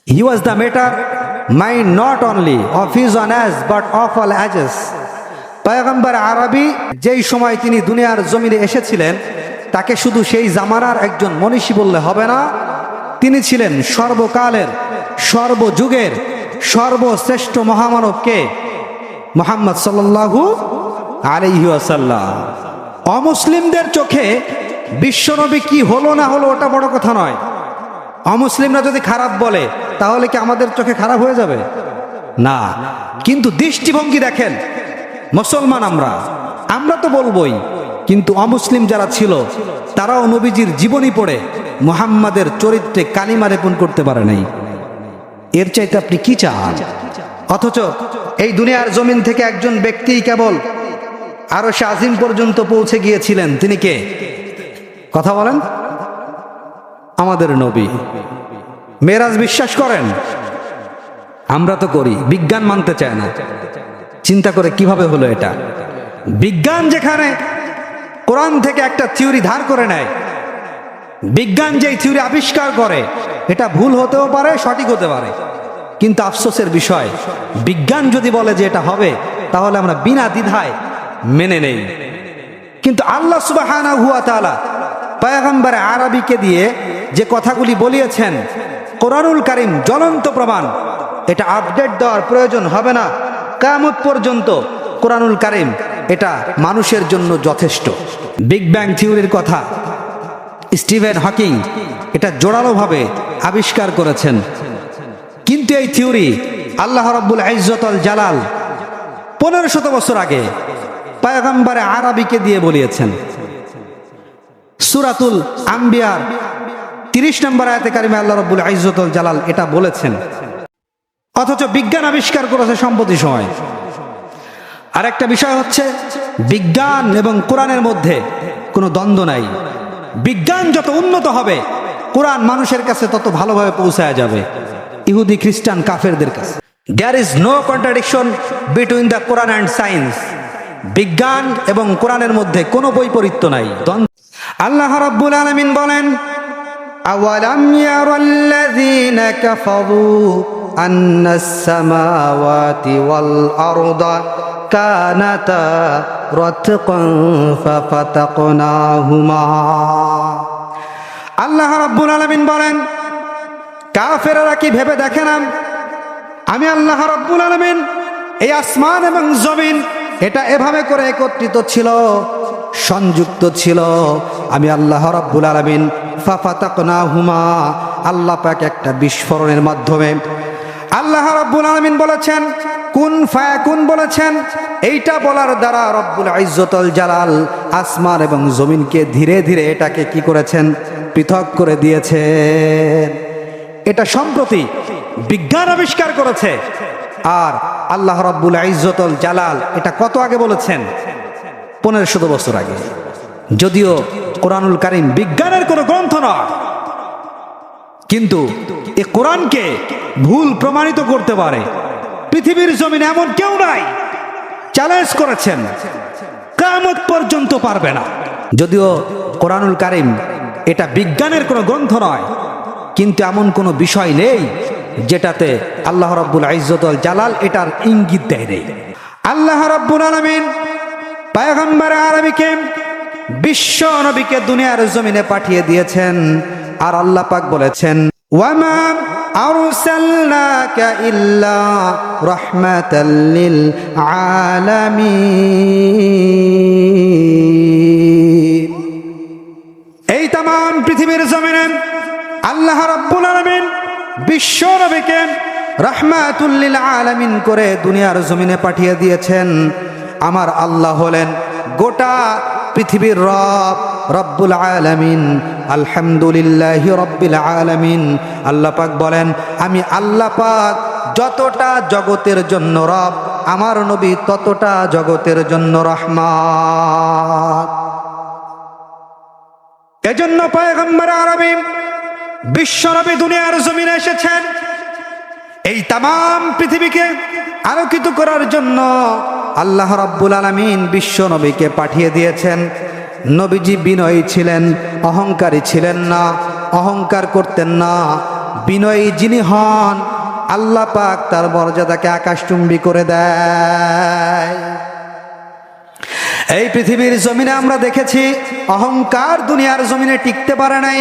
He was the matter, mind not only of his own age but of all ages. পয়গম্বর আরবি যেই সময় তিনি দুনিয়ার জমিনে এসেছিলেন, তাকে শুধু সেই জামানার একজন মনীষী বললে হবে না, তিনি ছিলেন সর্বকালের, সর্বযুগের সর্বশ্রেষ্ঠ মহামানবকে মুহাম্মদ সাল্লাল্লাহু আলাইহি ওয়াসাল্লাম। অমুসলিমদের চোখে বিশ্বনবী কি হলো না হলো ওটা বড় কথা নয়। অমুসলিমরা যদি খারাপ বলে তাহলে কি আমাদের চোখে খারাপ হয়ে যাবে? না। কিন্তু দৃষ্টিভঙ্গি দেখেন, মুসলমান আমরা তো বলবোই, কিন্তু অমুসলিম যারা ছিল তারাও নবীজির জীবনী পড়ে মুহাম্মাদের চরিত্রে কালিমা লেপন করতে পারে নাই। এর চাইতে আপনি কি চান? অথচ এই দুনিয়ার জমিন থেকে একজন ব্যক্তি কেবল আরশে আজিম পর্যন্ত পৌঁছে গিয়েছিলেন। তিনি কে? কথা বলেন। আমাদের নবী। মেরাজ বিশ্বাস করেন? আমরা তো করি, বিজ্ঞান মানতে চায় না। চিন্তা করে কিভাবে হলো এটা? বিজ্ঞান যেখানে কোরআন থেকে একটা থিওরি ধার করে নেয়, বিজ্ঞান যেই থিওরি আবিষ্কার করে এটা ভুল হতেও পারে, সঠিক হতে পারে, কিন্তু আফসোসের বিষয় বিজ্ঞান যদি বলে যে এটা হবে তাহলে আমরা বিনা দ্বিধায় মেনে নেই। কিন্তু আল্লাহ সুবহানাহু ওয়া তাআলা পয়গম্বর আরবিকে দিয়ে যে কথাগুলি বলিয়েছেন, কোরআনুল কারীম জ্বলন্ত প্রমাণ। এটা আপডেট দেওয়ার প্রয়োজন হবে না, কিয়ামত পর্যন্ত কোরআনুল কারীম এটা মানুষের জন্য যথেষ্ট। বিগ ব্যাং থিওরির কথা স্টিভেন হকিং এটা জোরালোভাবে আবিষ্কার করেছেন, কিন্তু এই থিওরি আল্লাহ রাব্বুল ইজ্জত ওয়াল জালাল 1500 বছর আগে পয়গম্বর আরবিকে দিয়ে বলিয়েছেন। সূরাতুল আম্বিয়ার 30 নম্বর আয়াতে কারিমে আল্লাহ রাব্বুল ইজ্জত ওয়াল জালাল এটা বলেছেন, অথচ বিজ্ঞান আবিষ্কার করেছে সম্প্রতি সময়। আর একটা বিষয় হচ্ছে, বিজ্ঞান এবং কোরআনের মধ্যে কোনো দ্বন্দ্ব নাই। বিজ্ঞান যত উন্নত হবে কোরআন মানুষের কাছে তত ভালোভাবে পৌঁছায় যাবে, ইহুদি খ্রিস্টান কাফেরদের কাছে। There is no contradiction between the Quran and science. বিজ্ঞান এবং কোরআনের মধ্যে কোনো বৈপরীত্য নাই। আল্লাহ রাব্বুল আলামিন বলেন, আওয়ালাম ইয়ারাল্লাযীনা কাফারু আন্নাস সামাওয়াতি ওয়াল আরদা কানাতা রাতকান ফাফাতাকনাহুমা। আল্লাহ রাব্বুল আলামিন বলেন, কাফেররা কি ভেবে দেখে না আমি আল্লাহ রাব্বুল আলামিন এই আসমান এবং জমিন এটা এভাবে করে একত্রিত ছিল, সংযুক্ত ছিল। আমি আল্লাহ রাব্বুল আলামিন ফাফাতাকনাহুমা, আল্লাহ পাক একটা বিস্ফোরণের মাধ্যমে, আল্লাহ রাব্বুল আলামিন বলেছেন কুন ফায়াকুন বলেছেন, এইটা বলার দ্বারা রব্বুল ইজ্জত ওয়াল জালাল আসমান এবং জমিনকে ধীরে ধীরে এটাকে কি করেছেন? পৃথক করে দিয়েছেন। এটা সম্প্রতি বিজ্ঞান আবিষ্কার করেছে, আর আল্লাহ রাব্বুল ইজ্জত ওয়াল জালাল এটা কত আগে বলেছেন? 1500 বছর আগে। যদিও কোরআনুল কারীম বিজ্ঞানের কোনো গ্রন্থ নয়, কিন্তু এই কোরআনকে ভুল প্রমাণিত করতে পারে পৃথিবীর জমিনে এমন কেউ নাই। চ্যালেঞ্জ করেছেন, কিয়ামত পর্যন্ত পারবে না। যদিও কোরআনুল কারীম এটা বিজ্ঞানের কোনো গ্রন্থ নয়, কিন্তু এমন কোনো বিষয় নেই যেটাতে আল্লাহ রাব্বুল ইজ্জত ওয়াল জালাল এটার ইঙ্গিত দেয় নেই। আল্লাহ রাব্বুল আলামিন পয়গম্বর আরবিকে, বিশ্ব নবীকে দুনিয়ার জমিনে পাঠিয়ে দিয়েছেন, আর আল্লাহ পাক বলেছেন ওয়ামা আরসালনাকা ইল্লা রাহমাতাল লিল আলামিন। এই तमाम পৃথিবীর জমিনে আল্লাহ রাব্বুল আলামিন বিশ্ব নবীকে রাহমাতুল লিল আলামিন করে দুনিয়ার জমিনে পাঠিয়ে দিয়েছেন। আমার আল্লাহ হলেন গোটা পৃথিবীর রব, রব্বুল আলামিন। আলহামদুলিল্লাহি রব্বিল আলামিন। আল্লাহ পাক বলেন, আমি আল্লাহ পাক যতটা জগতের জন্য রব, আমার নবী ততটা জগতের জন্য রহমত। এজন্য পয়গম্বর আরবি বিশ্ব নবী দুনিয়ার জমিনে এসেছেন এই तमाम পৃথিবীকে আলোকিত করার জন্য। আল্লাহ রাব্বুল আলামিন বিশ্ব নবীকে পাঠিয়ে দিয়েছেন। নবীজি বিনয়ী ছিলেন, অহংকারী ছিলেন না, অহংকার করতেন না, বিনয়ী যিনি হন আল্লাহ পাক তার মর্যাদাকে আকাশচুম্বী করে দেয়। এই পৃথিবীর জমিনে আমরা দেখেছি অহংকার দুনিয়ার জমিনে টিকতে পারে নাই।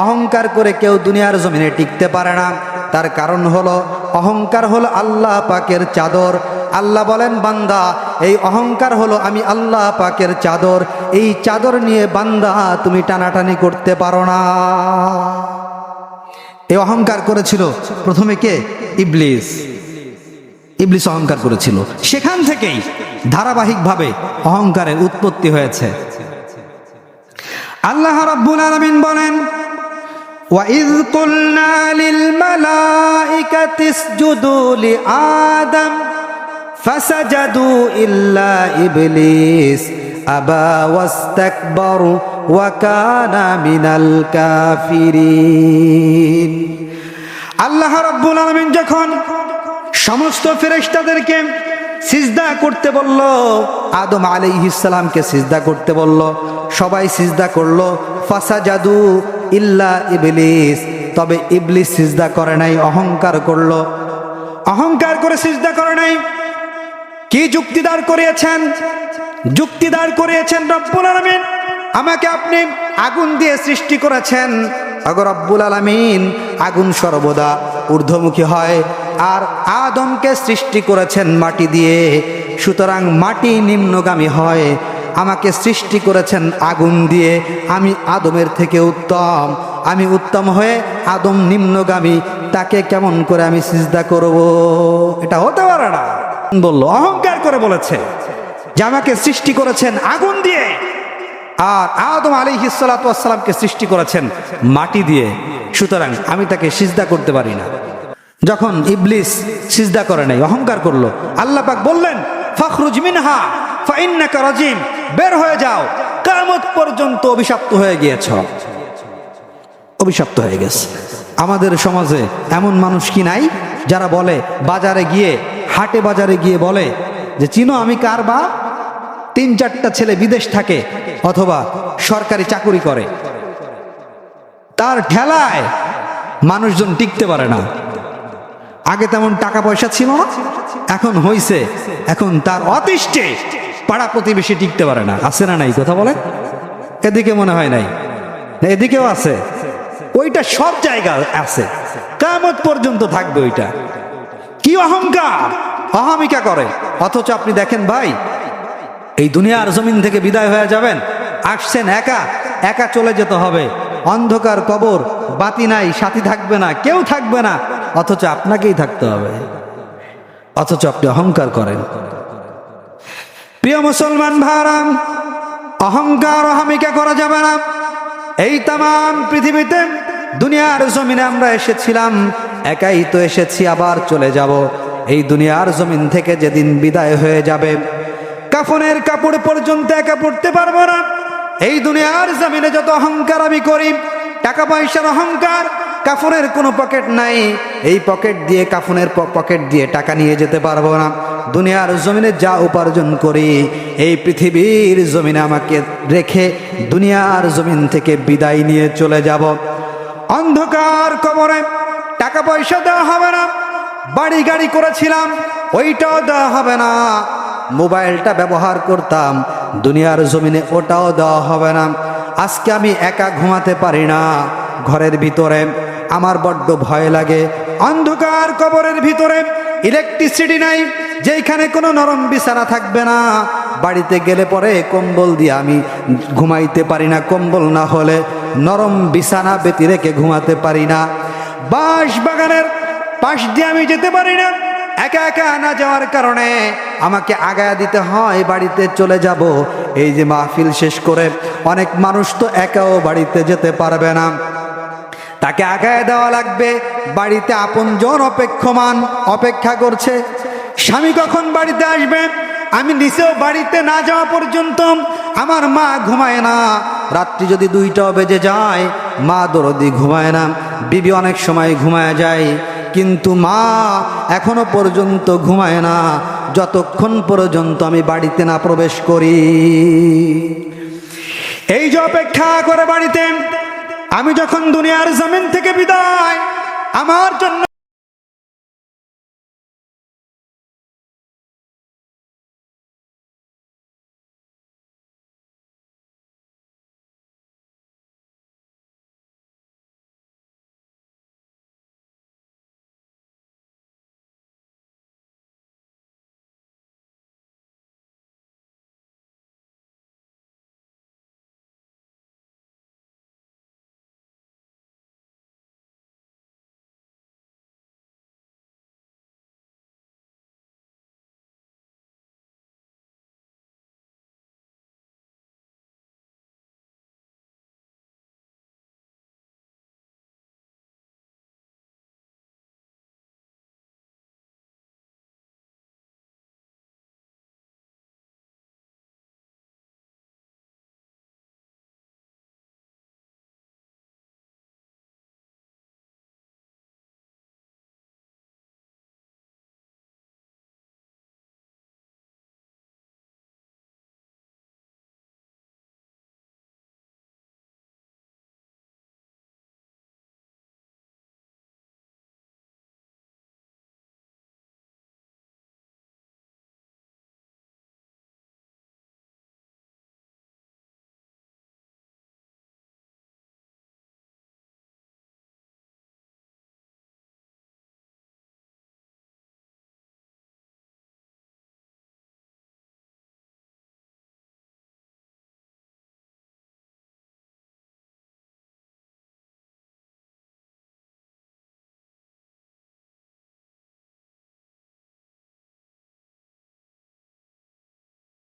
অহংকার করে কেউ দুনিয়ার জমিনে টিকতে পারে না। তার কারণ হলো অহংকার হলো আল্লাহ পাকের চাদর। আল্লাহ বলেন, বান্দা এই অহংকার হলো আমি আল্লাহ পাকের চাদর, এই চাদর নিয়ে বান্দা তুমি টানাটানি করতে পারো না। এই অহংকার করেছিল প্রথমে কে? ইবলিস। ইবলিস অহংকার করেছিল, সেখান থেকেই ধারাবাহিকভাবে অহংকারের উৎপত্তি হয়েছে। আল্লাহ রাব্বুল আলামিন বলেন, وَإِذْ قُلْنَا لِلْمَلَائِكَةِ اسْجُدُوا لِآدَمَ فَسَجَدُوا إِلَّا إِبْلِيسَ أَبَى وَاسْتَكْبَرَ وَكَانَ مِنَ الْكَافِرِينَ। আল্লাহ রাব্বুল আলামিন যখন সমস্ত ফেরেশতাদেরকে সিজদা করতে বলল, আদম আলাইহিস সালামকে সিজদা করতে বলল, সবাই সিজদা করলো। ফাসাজাদু ইল্লা ইবলিস, তবে ইবলিস সিজদা করে নাই, অহংকার করলো। অহংকার করে সিজদা করে নাই। কি যুক্তি দাঁড় করিয়েছেন? যুক্তি দাঁড় করিয়েছেন রব্বুল আলামিন, আমাকে আপনি আগুন দিয়ে সৃষ্টি করেছেন। আগো রব্বুল আলামিন আগুন সর্বদা ঊর্ধ্বমুখী হয়, আর আদমকে সৃষ্টি করেছেন মাটি দিয়ে, সুতরাং মাটি নিম্নগামী হয়। আমাকে সৃষ্টি করেছেন আগুন দিয়ে, আমি আদমের থেকে উত্তম, আমি উত্তম হয়ে আদম নিম্নগামী, তাকে কেমন করে আমি সিজদা করব? এটা হতে পারে না। বলল, অহংকার করে বলেছে যে আমাকে সৃষ্টি করেছেন আগুন দিয়ে, আর আদম আলাইহিস সালাতু ওয়াস সালামকে সৃষ্টি করেছেন মাটি দিয়ে, সুতরাং আমি তাকে সিজদা করতে পারি না। যখন ইবলিস সিজদা করে নাই, অহংকার করলো, আল্লাহ পাক বললেন, ফাখরুজ মিনহা ফাইন্নাকা রাজিম, বের হয়ে যাও, কিয়ামত পর্যন্ত অভিশপ্ত হয়ে গিয়েছ। অভিশপ্ত হয়ে গেছে। আমাদের সমাজে এমন মানুষ কি নাই যারা বলে, বাজারে গিয়ে, হাটে বাজারে গিয়ে বলে যে চিনো আমি কার বাপ? 3-4টা ছেলে বিদেশ থাকে অথবা সরকারি চাকুরি করে, তার ঠেলায় মানুষজন টিকতে পারে না। আগে তেমন টাকা পয়সা ছিল না, এখন হইছে, এখন তার অতিষ্ঠে পাড়া প্রতিবেশী টিকতে পারে না। আছে না নাই? কথা বলে। এদিকে মনে হয় নাই, এদিকেও আছে। ওইটা সব জায়গায় আছে, কিয়ামত পর্যন্ত থাকবে ওইটা। কি অহংকার, অহমিকা করে। অথচ আপনি দেখেন ভাই, এই দুনিয়ার জমিন থেকে বিদায় হয়ে যাবেন, আসছেন একা, একা চলে যেতে হবে। অন্ধকার কবর, বাতি নাই, সাথী থাকবে না, কেউ থাকবে না, অথচ আপনাকেই থাকতে হবে। অথচ আপনি অহংকার করেন। প্রিয় মুসলমান ভাইরা, অহংকার অহমিকা করা যাবে না। এই তামাম পৃথিবীতে দুনিয়ার জমিনে আমরা এসেছিলাম, একাই তো এসেছি, আবার চলে যাব। এই দুনিয়ার জমিন থেকে যেদিন বিদায় হয়ে যাবে, কাফনের কাপড় পর্যন্ত একা পড়তে পারবো না। এই দুনিয়ার জমিনে যত অহংকার আমি করি, টাকা পয়সার অহংকার, কাফনের কোনো পকেট নাই, এই পকেট দিয়ে, কাফনের পকেট দিয়ে টাকা নিয়ে যেতে পারবো না। দুনিয়ার জমিনে যা উপার্জন করি, এই পৃথিবীর জমিনে আমাকে রেখে দুনিয়ার জমিন থেকে বিদায় নিয়ে চলে যাব। অন্ধকার কবরে টাকা পয়সা দেওয়া হবে না, বাড়ি গাড়ি করেছিলাম ওইটাও দেওয়া হবে না, মোবাইলটা ব্যবহার করতাম দুনিয়ার জমিনে ওটাও দেওয়া হবে না। আজকে আমি একা ঘুমাতে পারি না ঘরের ভিতরে, আমার বড্ড ভয় লাগে। অন্ধকার কবরের ভিতরে ইলেকট্রিসিটি নাই, যেখানে কোনো নরম বিছানা থাকবে না। বাড়িতে গেলে পরে কম্বল দিয়ে আমি ঘুমাইতে পারি না, কম্বল না হলে নরম বিছানা বেতি রেখে ঘুমাতে পারি না। বাঁশ বাগানের পাশ দিয়ে আমি যেতে পারি না, একা একা না যাওয়ার কারণে আমাকে আগায়া দিতে হয়, বাড়িতে চলে যাব। এই যে মাহফিল শেষ করে অনেক মানুষ তো একাও বাড়িতে যেতে পারবে না, তাকে আগায় দেওয়া লাগবে। বাড়িতে আপনজন অপেক্ষা করছে, স্বামী কখন বাড়িতে আসবে। আমি নিচেও বাড়িতে না যাওয়া পর্যন্ত আমার মা ঘুমায় না। রাত্রি যদি 2টাও বেজে যায়, মা দরদি ঘুমায় না, বিবি অনেক সময় ঘুমায় যায়, কিন্তু মা এখনো পর্যন্ত ঘুমায় না, যতক্ষণ পর্যন্ত আমি বাড়িতে না প্রবেশ করি। এই যে অপেক্ষা করে বাড়িতে, আমি যখন দুনিয়ার জমিন থেকে বিদায়, আমার জন্য